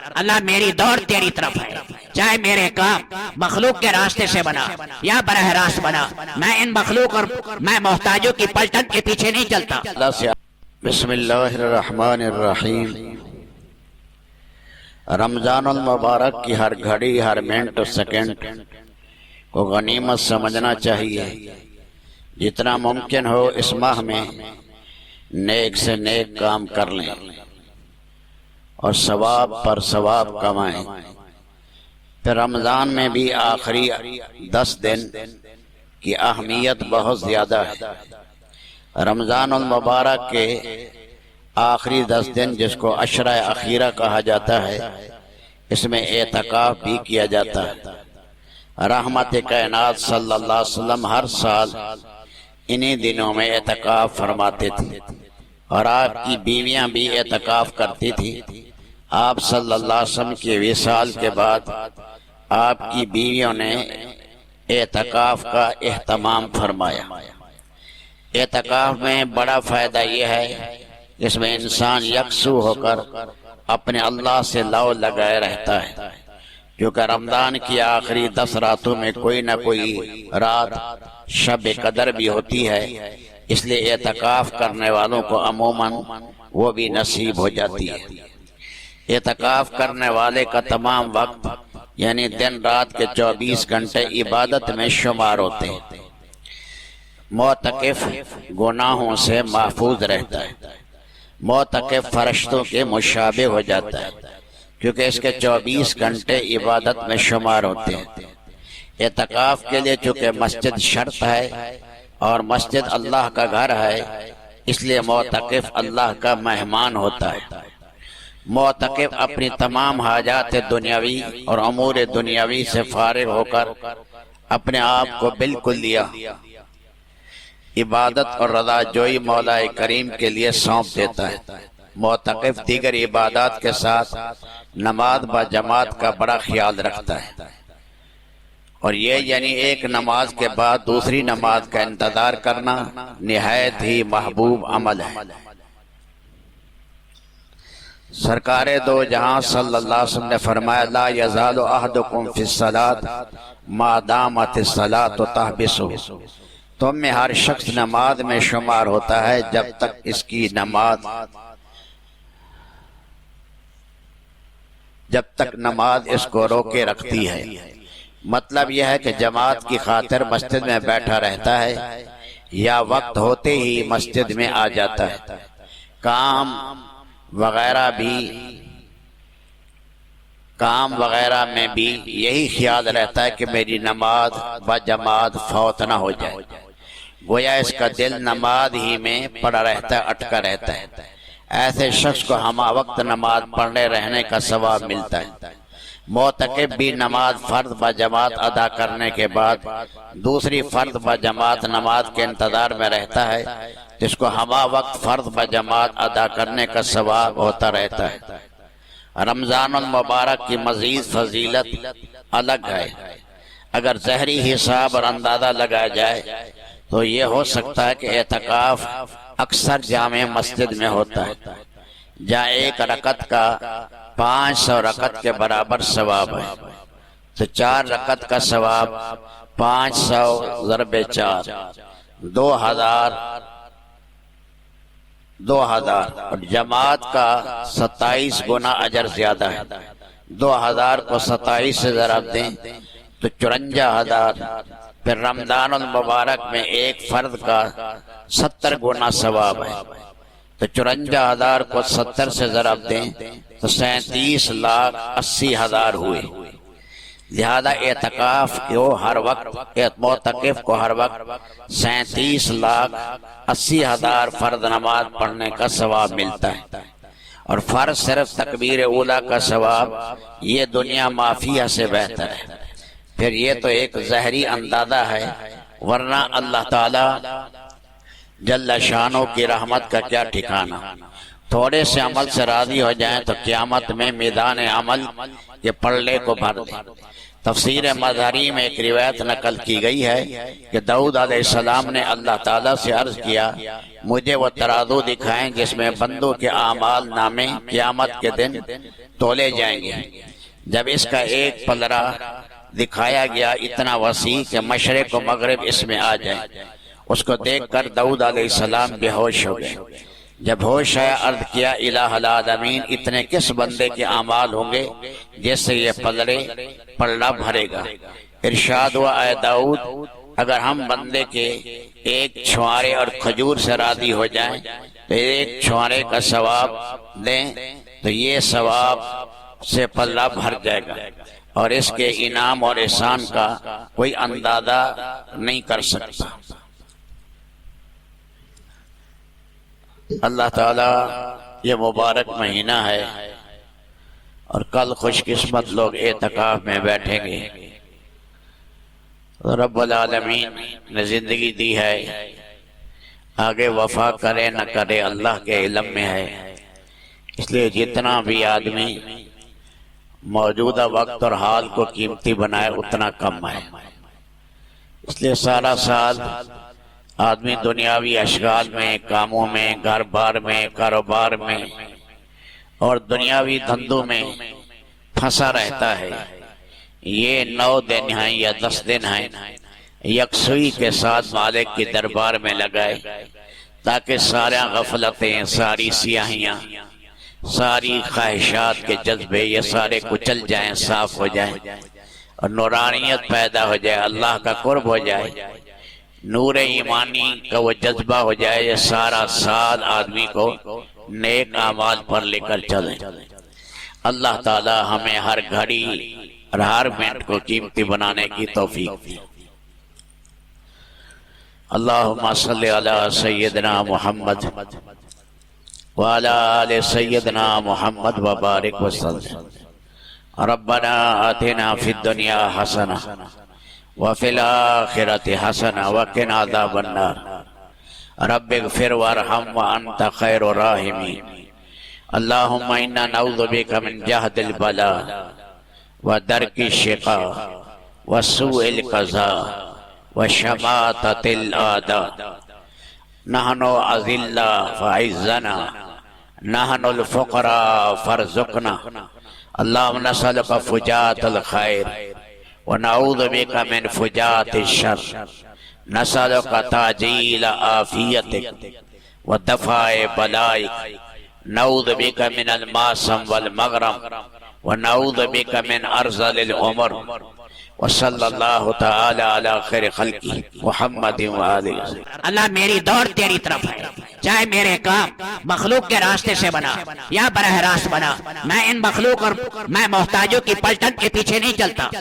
اللہ میری دوڑ تیری طرف ہے، چاہے میرے کام مخلوق کے راستے سے بنا یا براہ راست بنا، میں ان مخلوق اور میں محتاجوں کی پلٹن کے پیچھے نہیں چلتا۔ بسم اللہ الرحمن الرحیم۔ رمضان المبارک کی ہر گھڑی، ہر منٹ اور سیکنڈ کو غنیمت سمجھنا چاہیے۔ جتنا ممکن ہو اس ماہ میں نیک سے نیک کام کر لیں اور ثواب پر ثواب کمائیں۔ پھر رمضان میں بھی آخری 10 دن کی اہمیت بہت زیادہ ہے۔ رمضان المبارک کے آخری 10 دن جس کو عشرہ اخیرہ کہا جاتا ہے، اس میں اعتکاف بھی کیا جاتا ہے۔ رحمت کائنات صلی اللہ علیہ وسلم ہر سال انہی دنوں میں اعتکاف فرماتے تھے، اور آپ کی بیویاں بھی اعتکاف کرتی تھی۔ آپ صلی اللہ علیہ وسلم کے وصال کے بعد آپ کی بیویوں نے اعتکاف کا اہتمام فرمایا۔ اعتکاف میں بڑا فائدہ یہ ہے کہ اس میں انسان یکسو ہو کر اپنے اللہ سے لو لگائے رہتا ہے، کیونکہ رمضان کی آخری 10 راتوں میں کوئی نہ کوئی رات شب قدر بھی ہوتی ہے، اس لیے اعتکاف کرنے والوں کو عموماً وہ بھی نصیب ہو جاتی ہے۔ اعتکاف کرنے والے کا تمام وقت یعنی دن رات کے 24 گھنٹے عبادت میں شمار ہوتے ہیں۔ معتکف گناہوں سے محفوظ رہتا ہے، معتکف فرشتوں کے مشابہ ہو جاتا ہے، کیونکہ اس کے 24 گھنٹے عبادت میں شمار ہوتے ہیں۔ اعتکاف کے لیے چونکہ مسجد شرط ہے اور مسجد اللہ کا گھر ہے، اس لیے معتکف اللہ کا مہمان ہوتا ہے۔ معتکف اپنی تمام حاجات دنیاوی اور امور دنیاوی سے فارغ ہو کر اپنے آپ کو بالکل لیا عبادت اور رضا جوئی مولا کریم کے لیے سونپ دیتا ہے۔ معتکف دیگر عبادات کے ساتھ نماز با جماعت کا بڑا خیال رکھتا ہے، اور یہ یعنی ایک نماز کے بعد دوسری نماز کا انتظار کرنا نہایت ہی محبوب عمل ہے۔ سرکار دو جہاں صلی اللہ علیہ وسلم نے فرمایا لا یزال احدکم فی الصلاۃ ما دامت الصلاۃ تحبسہ، تم میں ہر شخص نماز میں شمار ہوتا ہے جب تک اس کی نماز اس کو روکے رکھتی ہے۔ مطلب یہ ہے کہ جماعت کی خاطر مسجد میں بیٹھا رہتا ہے یا وقت ہوتے ہی مسجد میں آ جاتا ہے، کام وغیرہ میں بھی یہی خیال رہتا ہے کہ میری نماز با جماعت فوت نہ ہو جائے، گویا اس کا دل نماز ہی میں پڑا رہتا ہے، اٹکا رہتا ہے۔ ایسے شخص کو ہمہ وقت نماز پڑھنے رہنے کا ثواب ملتا ہے۔ معتکف بھی نماز فرض با جماعت ادا کرنے کے بعد دوسری فرض با جماعت نماز کے انتظار میں رہتا ہے، جس کو ہمہ وقت فرض با جماعت ادا کرنے کا ثواب ہوتا رہتا ہے۔ رمضان المبارک کی مزید فضیلت الگ ہے۔ اگر ظاہری حساب اور اندازہ لگایا جائے تو یہ ہو سکتا ہے کہ اعتکاف اکثر جامع مسجد میں ہوتا ہے، جہاں ایک رکعت کا 500 رکعت کے برابر ثواب ہے، تو 4 رکعت کا ثواب 500 ضرب 4 2000 اور جماعت کا 27 گنا اجر زیادہ ہے۔ 2000 کو 27 سے ضرب دیں تو 54,000۔ پھر رمضان المبارک میں ایک فرد کا 70 گنا ثواب ہے، تو 54,000 کو 70 سے ضرب دیں تو 37,80,000 ہوئے۔ لہذا اعتکاف کو ہر وقت معتکف کو ہر وقت 37,80,000 فرض نماز پڑھنے کا ثواب ملتا ہے، اور فرض صرف تکبیر اولیٰ کا ثواب یہ دنیا مافیہ سے بہتر ہے۔ پھر یہ تو ایک ظاہری اندازہ ہے، ورنہ اللہ تعالی جل شانہ کی رحمت کا کیا ٹھکانہ۔ تھوڑے سے عمل سے راضی ہو جائیں تو قیامت میں میدان عمل کے پلڑے کو بھر دیں۔ تفسیر مظہری میں ایک روایت نقل کی گئی ہے کہ داؤد علیہ السلام نے اللہ تعالیٰ سے عرض کیا مجھے وہ ترازو دکھائیں جس میں بندوں کے اعمال نامے قیامت کے دن تولے جائیں گے۔ جب اس کا ایک پلڑا دکھایا گیا اتنا وسیع کہ مشرق و مغرب اس میں آ جائے، اس کو دیکھ کر داؤد علیہ السلام بے ہوش ہو گئے۔ جب ہوش آیا عرض کیا الہ العالمین اتنے کس بندے کے اعمال ہوں گے جس سے یہ پلڑا بھرے گا؟ ارشاد ہوا اے داؤد اگر ہم بندے کے ایک چھوارے اور کھجور سے راضی ہو جائیں تو ایک چھوارے کا ثواب دیں تو یہ ثواب سے پلڑا بھر جائے گا، اور اس کے انعام اور احسان کا کوئی اندازہ نہیں کر سکتا۔ اللہ تعالیٰ یہ مبارک مہینہ ہے اور کل خوش قسمت لوگ اعتکاف میں بیٹھیں گے۔ رب العالمین نے زندگی دی ہے، آگے وفا کرے نہ کرے اللہ کے علم میں ہے، اس لیے جتنا بھی آدمی موجودہ وقت اور حال کو قیمتی بنائے اتنا کم ہے۔ اس لیے سارا سال آدمی دنیاوی اشغال میں، کاموں میں، گھر بار میں، کاروبار میں اور دنیاوی دھندوں میں پھنسا رہتا ہے۔ یہ 9 دن ہیں یا 10 دن ہیں یکسوئی کے ساتھ مالک کی دربار میں لگائے تاکہ سارا غفلتیں، ساری سیاہیاں، ساری خواہشات کے جذبے یہ سارے کچل جائیں، صاف ہو جائیں اور نورانیت پیدا ہو جائے، اللہ کا قرب ہو جائے، نور ایمانی کا وہ جذبہ ہو جائے، یہ سارا سال آدمی کو نیک اعمال پر لے کر چلیں۔ اللہ تعالی ہمیں ہر گھڑی اور ہر منٹ کو قیمتی بنانے کی توفیق دی۔ اللہم صلی علی سیدنا محمد وعلی آل سیدنا محمد وبارک وسلم۔ ربنا آتنا فی الدنیا حسنہ وفی الآخرۃ حسنہ وقنا عذاب النار۔ رب اغفر وارحم وانت خیر الراحمین۔ اللہم انا نعوذ بک من جہد البلاء ودرک الشقاء وسوء القضاء وشماتۃ الاعداء۔ نحن اذلاء فاعزنا، نحن الفقراء فارزقنا۔ اللہم نسألک فجاءۃ الخیر ونعوذ بک من فجاءۃ الشر، نسألک تعجیل عافیتک ودفع بلائک، نعوذ بک من الماسم والمغرم ونعوذ بک من ارذل العمر۔ وصلی اللہ تعالی علی خیر خلقہ محمد وآلہ۔ اللہ میری دوڑ تیری طرف ہے، چاہے میرے کام مخلوق کے راستے سے بنا یا براہ راست بنا، میں ان مخلوق اور میں محتاجوں کی پلٹن کے پیچھے نہیں چلتا۔